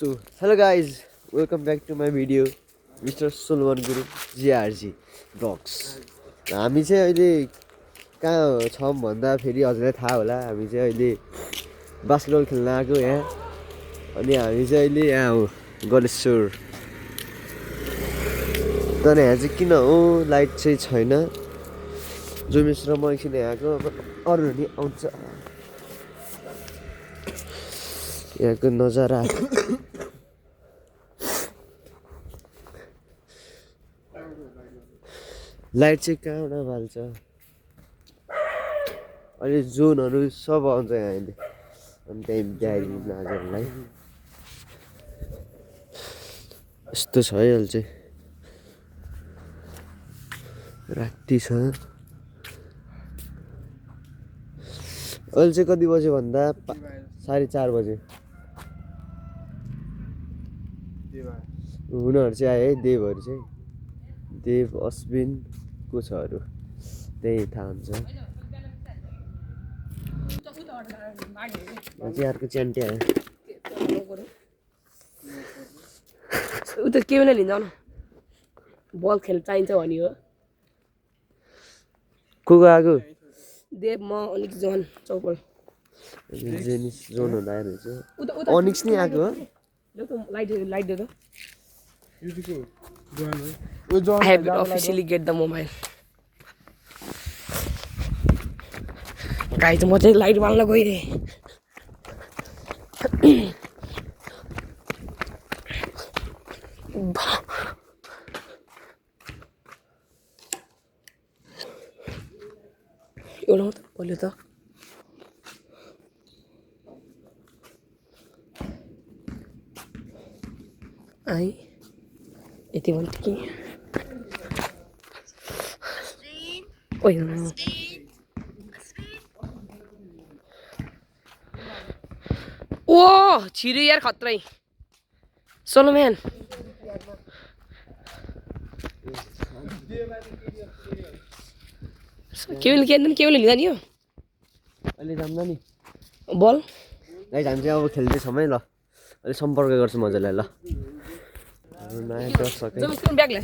So, hello guys, welcome back to my video, Mr. Solomon Guru GRG Vlogs. हामी चाहिँ अहिले कहाँ छौँ भन्दा फेरि हजुरलाई थाहा होला हामी चाहिँ अहिले बास्केटबल खेल्न आएको यहाँ अनि हामी चाहिँ अहिले यहाँ हो गलेश्वर तर यहाँ चाहिँ किन हो लाइट चाहिँ छैन जोमेश र म एकछिन आएको अरू नि आउँछ यहाँको नजारा लाइट चाहिँ कहाँबाट बाल्छ अहिले जोनहरू सब आउँछ यहाँ अहिले अनि त्यहीँ देखाइदिनु हजुरहरूलाई यस्तो छ है अहिले चाहिँ राति छ अहिले चाहिँ कति बज्यो भन्दा 4:30 बजे हुनहरू चाहिँ आयो है देवहरू चाहिँ देव अश्विन को छ अरू त्यही थाहा हुन्छ चाहिँ अर्को च्यान्टे आयो उता के पनि लिन्छ न बल खेल्न चाहिन्छ भने हो को आएको देव म अनिक जोन चौपल जेनिस जोन हुँदा रहेछ अनिक्स नि आएको हो लाइट दे I have officially get the mobile. Guys, म चाहिँ लाइट बाल्न गइरहेँ एउटा मात्र पल्यो त आई यति भन्छु कि ओइ ओ छिरो यार खत्रै सोलो म्यान केवल लिँदा नि हो अहिले जान्दा नि बल गाइस हामी चाहिँ अब खेल्दैछौँ है ल अहिले सम्पर्क गर्छु मजाले ल नयाँ टस सके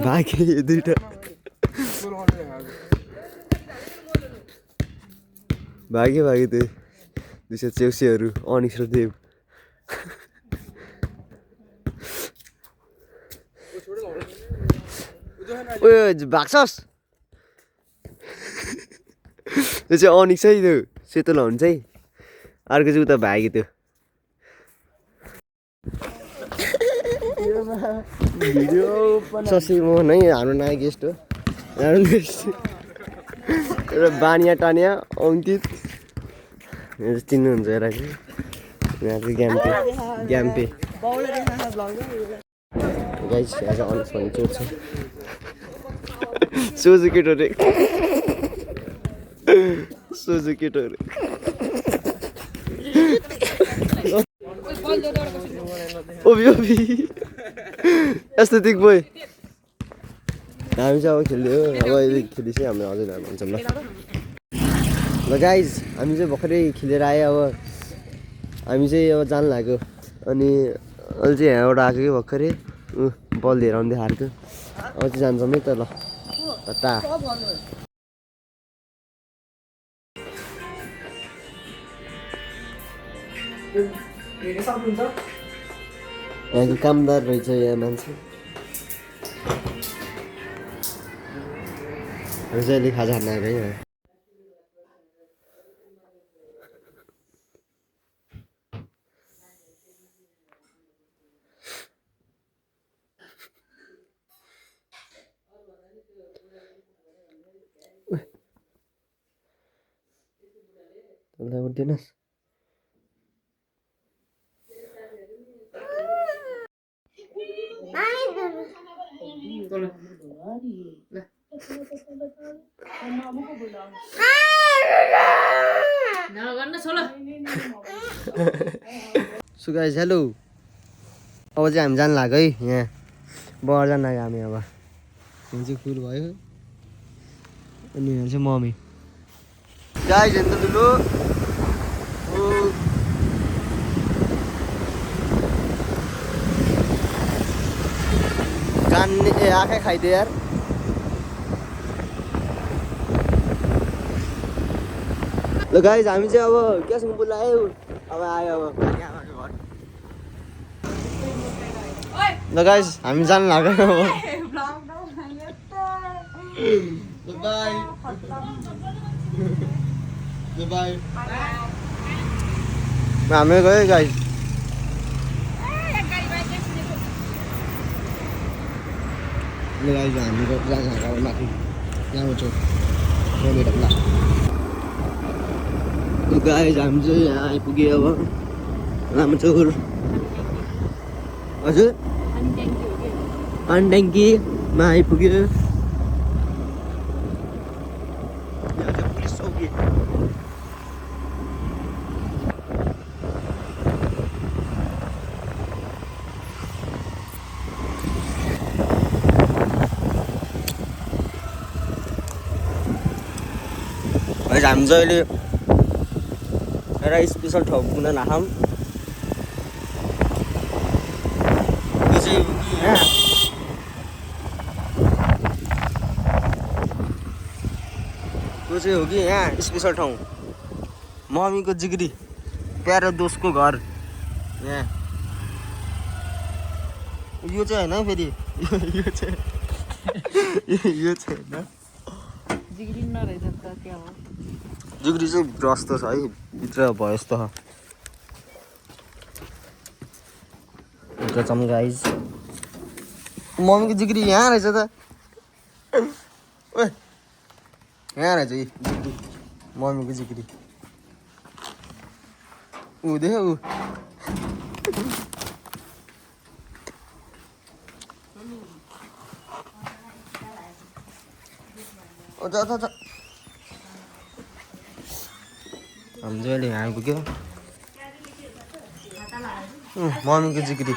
भागे दुईटा भागे त्यो 284 अनिक्स र देव ओए भाग्छस् त्यो चाहिँ अनिक्स है त्यो सेतो लाउनु चाहिँ अर्को चाहिँ उता भाग्यो त्यो भिडियो शशी मोहन है हाम्रो नयाँ गेस्ट हो एउटा बानिया टानिया अङ्कित चिन्नुहुन्छ एउटा चाहिँ यहाँ चाहिँ ग्याम्पे गाइस यहाँ चाहिँ अनिक्स भन्ने चोट छ सोझो केटोहरू ओभी यस्तो दिक बोय हामी चाहिँ अब खेल्यो अब अहिले खेलिसक्यो हाम्रो हजुरहरू भन्छौँ ल गाइज हामी चाहिँ भर्खरै खेलेर आयो अब हामी चाहिँ अब जान लाग्यो अनि अहिले चाहिँ यहाँबाट आएको कि भर्खरै बल लिएर आउँदै हार्को अब चाहिँ जान्छौँ है त ल टा यहाँको कामदार रहेछ यहाँ मान्छे अहिले खाजा खान आएको है तँलाई उठ्दैनस् सो गाइस हेलो अब चाहिँ हामी जान लाग्यो है यहाँ बजार जान लाग्यो हामी अब यहाँ चाहिँ फुल भयो अनि यहाँ चाहिँ मम्मी गाइस हेर्नु दulu कान ए आँखै खाइदियो यार ल गाइज हामी चाहिँ अब क्यासिङ पुल आयो अब आयो अब ल गाइज हामी जानु लाग्यो अब बाई बाई हामी गयो गाइज ल गाइज हामी जान्छ माथि यहाँ चौक भेटौँला गाइज हामी चाहिँ यहाँ आइपुग्यो अब लामो चौर हजुर पानट्याङ्कीमा आइपुग्यो यहाँ चाहिँ पुलिस चौकी हामी चाहिँ अहिले एउटा स्पेसल ठाउँ पुग्न नाखौँ त्यो चाहिँ हो कि यहाँ स्पेसल ठाउँ मम्मीको जिग्री प्यारो दोस्तको घर यहाँ यो चाहिँ होइन फेरि यो चाहिँ होइन जिग्री चाहिँ भित्र जस्तो छ है भित्र भयो जस्तो भित्र चम्का गाइज मम्मीको जिग्री यहाँ रहेछ त ओ यहाँ रहेछ जिग्री मम्मीको जिग्री ऊ देख ऊ हामी चाहिँ अहिले यहाँ आइपुग्यो मम्मीको जिग्री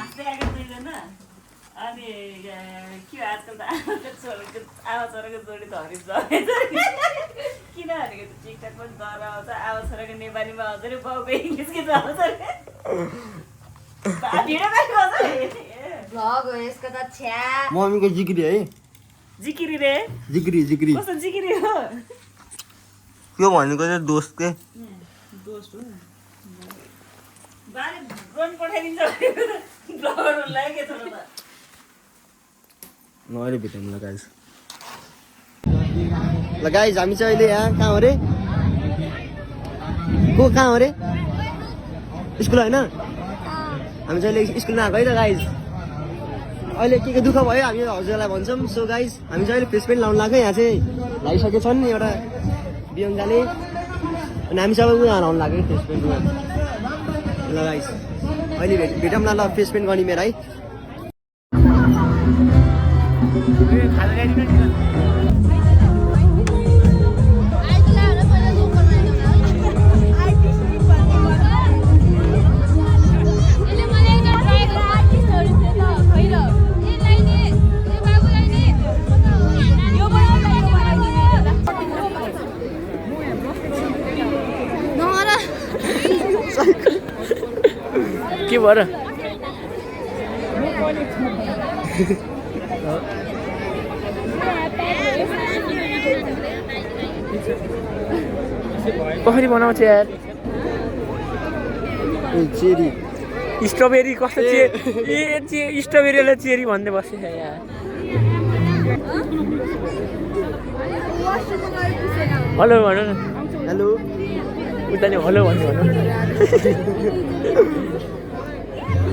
अनि के आजकल त आमा छोराको जोडी त हरिस किन भनेको त टिकटक पनि डर आउँछ आमा छोराको नेपालीमा आउँछ अरे बाउको इङ्ग्लिस गीत आउँछ मम्मीको जिग्री है जिकिरी रे जिग्री जिग्री कस्तो जिकिरी हो यो भनेको चाहिँ दोस्त के दोस्त हो बाले ड्रोन पठाइदिन्छ ब्लगरहरूलाई के छोरा त अहिले भेटौँ ल गाइज ल गाइज हामी चाहिँ अहिले यहाँ कहाँ हो रे को कहाँ हो रे स्कुल होइन हामी चाहिँ अहिले स्कुलमा आएको है त गाइज अहिले के दुःख भयो हामी हजुरलाई भन्छौँ सो गाइज हामी चाहिँ अहिले फेस पेन्ट लाउनु लाग्यो यहाँ चाहिँ लगाइसकेछन् एउटा बियङ्गाले अनि हामी सबै उहाँ लाउनु लाग्यो फेस पेन्ट ल गाइज अहिले भेटौँ न ल फेस पेन्ट गर्ने मेरो है के भएर कसरी बनाउँछ यार चेरी स्ट्रबेरी कस्तो स्ट्रबेरीलाई चेरी भन्दै बसेछ यार हेलो भन न हेलो उता नि हेलो भन्नु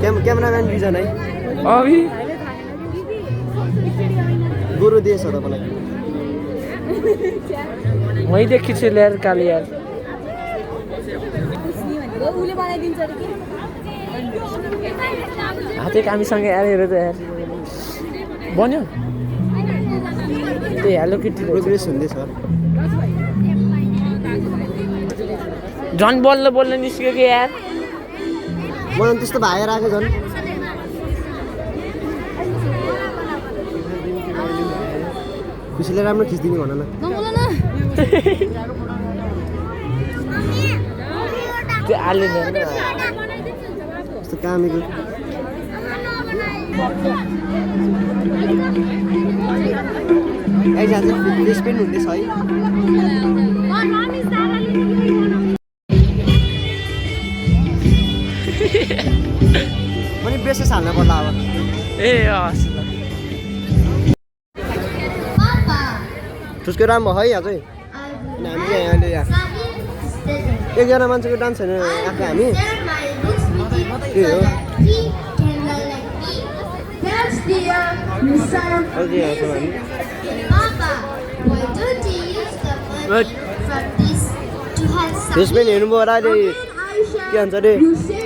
क्यामेराम्यान रिजन है अभि गोरु देश हो तपाईँलाई मै देखिछु ल्याएर काले यार हातै कामीसँग आएर त यार बन्यो त्यही हेलो किटी प्रोग्रेस हुँदैछ झन् बोल्न बोल्न निस्क्यो कि यार मलाई त्यस्तो भाएर आएको झन् खुसीले राम्रो खिचिदिने भन न त्यो आले यस्तो कामेको गाइस आज फेस पेन्ट हुँदैछ है पनि ब्रेसेस हाल्न पर्ला अब ए हस् ठुस्को राम्रो है अझै हामीले यहाँले यहाँ एकजना मान्छेको डान्स छैन आएको हामी त्यही हो अझै यहाँ छौँ हामी फेसपेन हेर्नुभयो होला अहिले के भन्छ अरे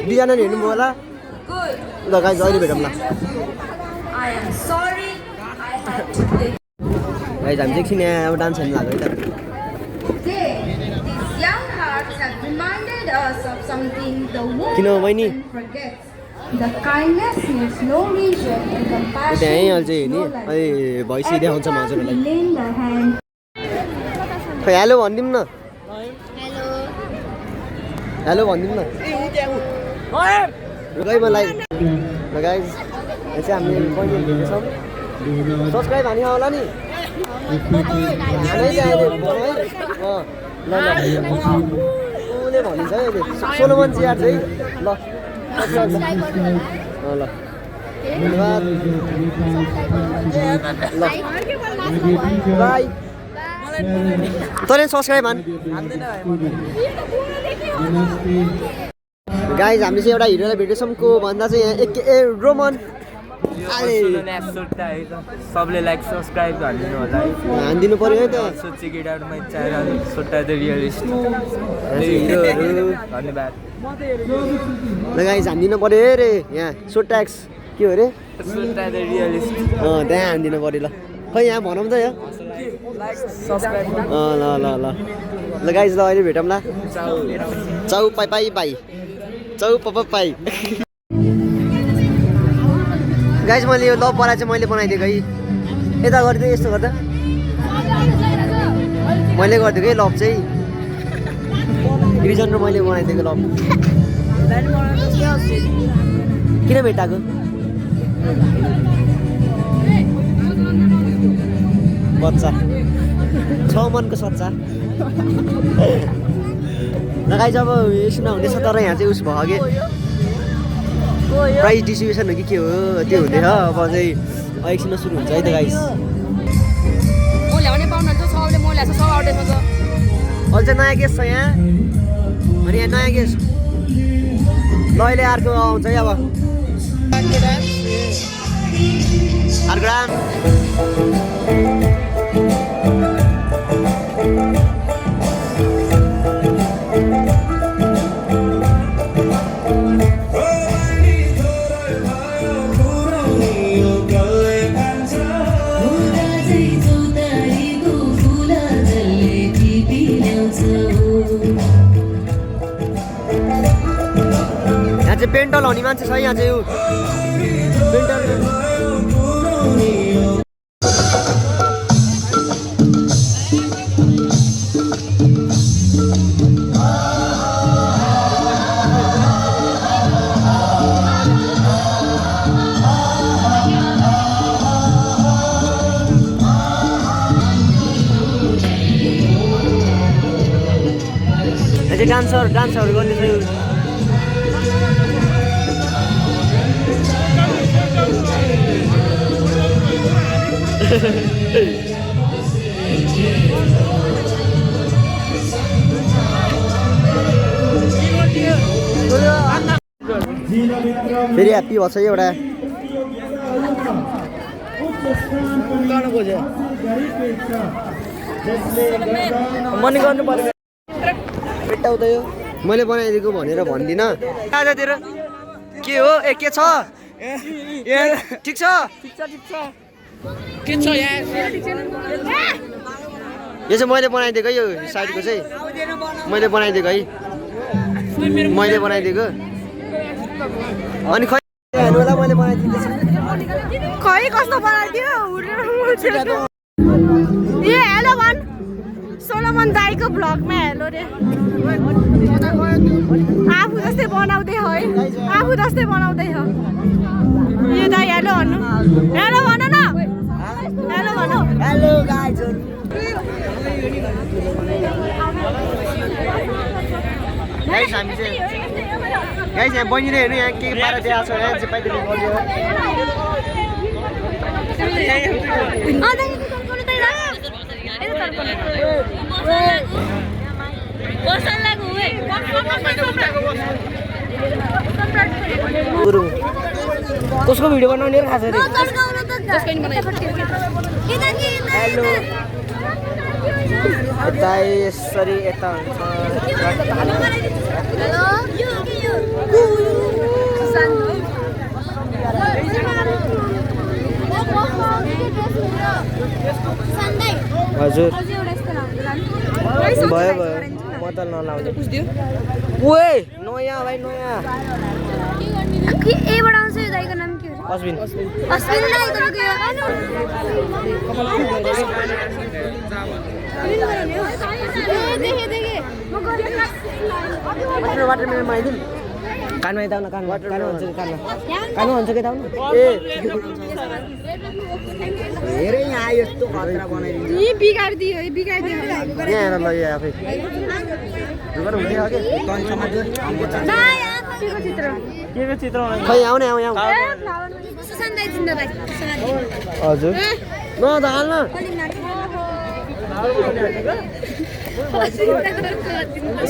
डिजाइनर हेर्नुभयो होला ल गाइस अहिले भेटौँला गाइस हामी चाहिँ एकछिन यहाँ अब डान्स हेर्नु लाग्यो है त किन बहिनी त्यहीँ हाल्छ हेर्ने अहिले भैँसी देखाउँछ म हजुरहरूलाई खै हेलो भनिदिउँ न हेलो भनिदिउँ न गइ मलाई ल गाइस यहाँ चाहिँ हामीले बहिनी भेट्दैछौँ सब्सक्राइब हानी होला नि ल उसले भनिन्छ है अहिले सोलोमन चिया चाहिँ ल ल धन्यवाद ल बाई तैँले सब्सक्राइब हान गाइज हामीले चाहिँ एउटा हिरोलाई भेटेछौँ को भन्दा चाहिँ यहाँ ए रोमन सबले लाइक सब्सक्राइब हानिदिनु होला है हानिदिनु पर्यो है त सोचे केटाहरूमा इच्छा सोटा द रियलिस्ट धन्यवाद ल गाइज हानिदिनु पर्यो अरे यहाँ सो ट्याक्स के हो अरे सोटा द रियलिस्ट त्यहाँ हानिदिनु पर्यो ल खै यहाँ भनौँ त यहाँ ल ल ल ल गाइज ल अहिले भेटौँला चाउ पाइ पाइ पाइ चाउ पप पाइ गाइज मैले यो लभ परा चाहिँ मैले बनाइदिएको है यता गरिदिएँ यस्तो गर्दा मैले गरिदिएको है लभ चाहिँ रिजन र मैले बनाइदिएको लभ किन भेटाएको बच्चा छ मनको सच्चा गाइज अब एकछिन हुँदैछ तर यहाँ चाहिँ उस भयो कि प्राइज डिस्ट्रिब्युसन हो कि के हो त्यो हुँदैछ अब चाहिँ एकछिन सुरु हुन्छ है त गाइस अहिले चाहिँ नयाँ गेस्ट छ यहाँ अनि यहाँ नयाँ गेस्ट ल अहिले अर्को आउँछ है अब अर्को राम पेन्टल हुने मान्छे छ यहाँ चाहिँ पेन्टल डान्सहरू गर्दैछु फेरि ह्याप्पी भएको छ एउटा मनी गर्नु पर्यो भेट्टाउँदै मैले बनाइदिएको भनेर भन्दिनँ आजतिर के हो ए के छ ठिक छ के छ यो चाहिँ मैले बनाइदिएको यो साइडको चाहिँ मैले बनाइदिएको है मैले बनाइदिएको अनि खै हेर्नुलाई मैले बनाइदिएको खै कस्तो बनाइदियो ए हेलो भन सोलोमन दाइको भ्लगमा हेलो रे आफू जस्तै बनाउँदै है आफू जस्तै बनाउँदै हो यो दाइ हेलो भन्नु हेलो भन न हेलो भन गाइस हामी चाहिँ गाइस यहाँ बहिनीले हेर्नु यहाँ के पारा दिएको छ यहाँ चाहिँ पाइदिनु पर्यो कसको भिडियो बनाउने खास हेलो यता यसरी यता हजुर भयो भयो म त नलाउँदै ओए नयाँ भाइ नयाँ एबाट आउँछ यो दाइको नाम के हो अश्विन अश्विन दाइ तपाईको देखे देखे म वाटर वाटर मेरोमा आइदिउँ कानमा यता आउन कानमा कानमा हुन्छ कि कानमा कानमा हुन्छ कि आउनु ए धेरै यहाँ आयो यस्तो खतरा बनाइदिनु यी बिगार्दियो यी बिगार्दियो यहाँ हेर ल यो आफै दुबर हुँदै हो के दाइ आफैको चित्र केको चित्र खै आउने आउ आउ सुशान्त दाइ जिन्दाबाद हजुर न हाल्न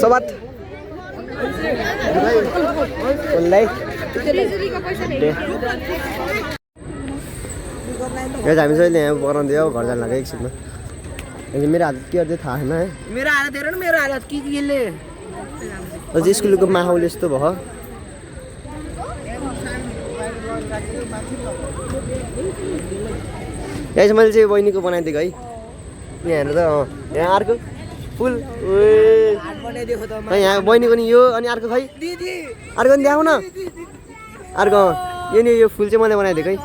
सोबात उसलाई हामी चाहिँ यहाँ बनाउँदै हो घर जानु लाग्यो एकछिनमा मेरो हालत के गर्दै थाहा छैन है मेरो हालत हेर न मेरो हालत केले अझै स्कुलको माहौल यस्तो भयो यहाँ चाहिँ मैले चाहिँ बहिनीको बनाइदिएको है यहाँ हेर्नु त यहाँ अर्को फुल यहाँ बहिनीको नि यो अनि अर्को खै अर्को नि देखाउ न अर्को यो नि यो फुल चाहिँ मैले बनाइदिएको है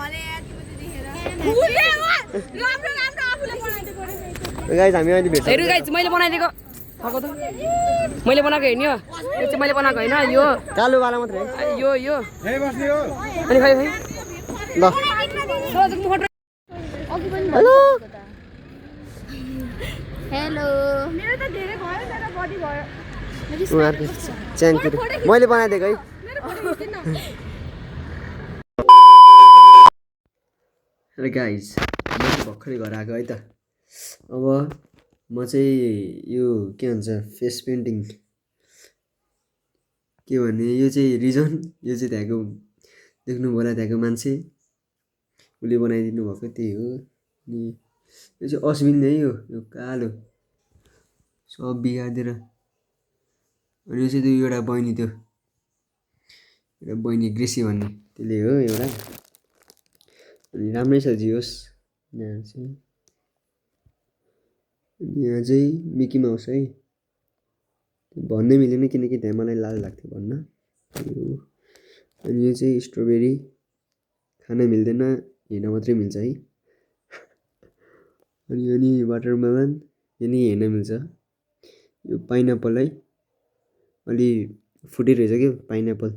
गाइस हामी अहिले भेट्छ हेर्नु गाइस मैले बनाइदिएको मैले बनाएको हेर्नु यो चाहिँ मैले बनाएको होइन यो कालो वाला मात्रै यो अनि खै खै ल हेलो हेलो मेरो त धेरै भयो तर बडी भयो उहाँहरूको च्याङ्कुरी मैले बनाइदिएको है र गाइज म चाहिँ भर्खरै घर आएको है त अब म चाहिँ यो के भन्छ फेस पेन्टिङ के भने यो चाहिँ रिजन यो चाहिँ त्यहाँको देख्नु होला त्यहाँको मान्छे उसले बनाइदिनु भएको त्यही हो अनि यो चाहिँ अश्विन है यो कालो सब बिगारिदिएर अनि यो चाहिँ त्यो एउटा बहिनी त्यो एउटा बहिनी ग्रेसी भन्ने त्यसले हो एउटा अनि राम्रै छ जियोस् यहाँ चाहिँ मिकी माउस है भन्नै मिलेन किनकि त्यहाँ मलाई लाज लाग्थ्यो भन्न अनि यो चाहिँ स्ट्रबेरी खान मिल्दैन हेर्न मात्रै मिल्छ है अनि यो नि वाटरमेलन यो नि हेर्न मिल्छ यो पाइनएप्पल है अलि फुटिरहेछ क्या पाइनएप्पल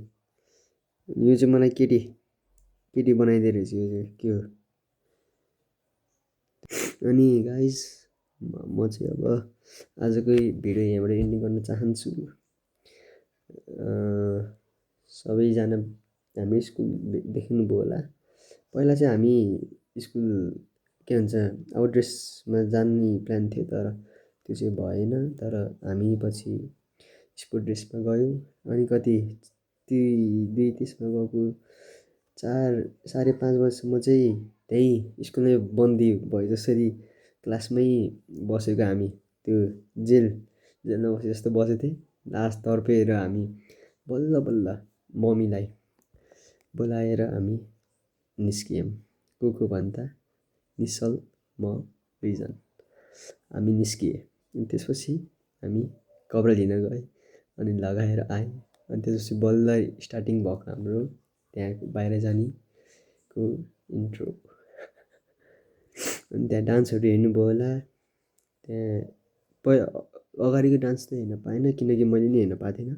यो चाहिँ मलाई केटी बनाइदिए रहेछ यो चाहिँ के हो अनि गाइस म चाहिँ अब आजकै भिडियो यहाँबाट एन्डिङ गर्न चाहन्छु सबैजना हाम्रो स्कुल देख्नुभयो होला पहिला चाहिँ हामी स्कुल के भन्छ आउट ड्रेसमा जाने प्लान थियो तर त्यो चाहिँ भएन तर हामी पछि स्पोर्ट ड्रेसमा गयौँ अनि कति त्यसमा गएको 4-5 वर्षसम्म चाहिँ त्यही स्कुलमै बन्दी भए जसरी क्लासमै बसेको हामी त्यो जेलमा बसे जस्तो बसेको थिएँ लास्ट तर्पेर हामी बल्ल बल्ल मम्मीलाई बोलाएर हामी निस्कियौँ को भन्दा निश्चल म रिजन हामी निस्किए अनि त्यसपछि हामी कपडा लिन गएँ अनि लगाएर आएँ अनि त्यसपछि बल्ल स्टार्टिङ भएको हाम्रो त्यहाँ बाहिर जानेको इन्ट्रो अनि त्यहाँ डान्सहरू हेर्नुभयो होला त्यहाँ अगाडिको डान्स त हेर्न पाएन किनकि मैले नि हेर्न पाएको थिइनँ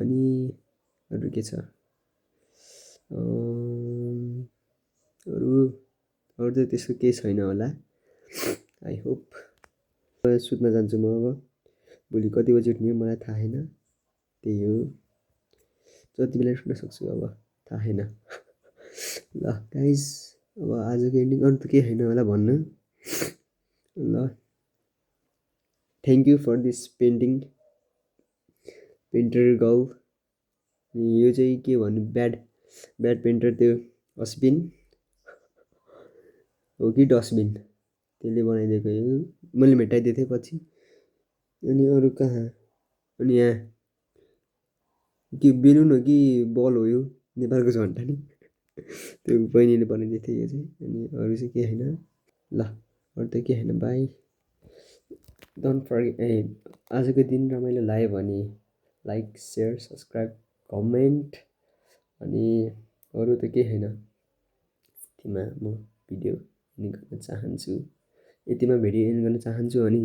अनि अरू के छ अरू त त्यस्तो केही छैन होला आई होप सुत्न जान्छु म अब भोलि कति बजी उठ्ने मलाई थाहा छैन त्यही हो जति बेला सुत्न सक्छु अब थाहा छैन ल गाइज अब आजको एन्डिङ अरू त केही छैन होला भन्नु ल thank you for this painting painter girl यो चाहिँ के भन्नु ब्याड पेन्टर त्यो अश्विन हो कि डस्टबिन त्यसले बनाइदिएको यो मैले भेटाइदिएको थिएँ पछि अनि अरू कहाँ अनि यहाँ के बेलुन हो कि बल हो यो नेपालको झन्डा नि त्यो बहिनीले बनाइदिएको थियो यो चाहिँ अनि अरू चाहिँ के छैन ल अरू त के छैन बाई डोन्ट फर्गेट आजको दिन रमाइलो लाग्यो भने लाइक सेयर सब्सक्राइब कमेन्ट अनि अरू त के छैन यतिमा म भिडियो एन्ड गर्न चाहन्छु यतिमा भिडियो एन्ड गर्न चाहन्छु अनि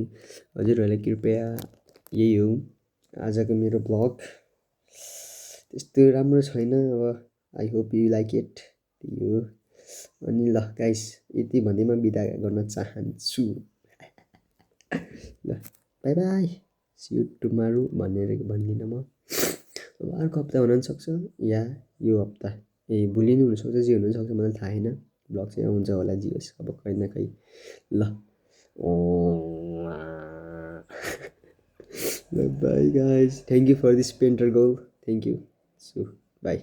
हजुरहरूलाई कृपया यही हो आजको मेरो ब्लग त्यस्तो राम्रो छैन अब I hope you like it त्यही हो अनि ल गाइस यति भन्दैमा बिदा गर्न चाहन्छु ल bye bye see you tomorrow भनेर भन्दिनँ म अब अर्को हप्ता हुन सक्छ या यो हप्ता भोलि नै हुनसक्छ जे हुनसक्छ मलाई थाहा छैन ब्लग चाहिँ हुन्छ होला जे होस् अब कहीँ न कहीँ ल bye guys thank you for this painter girl thank you so by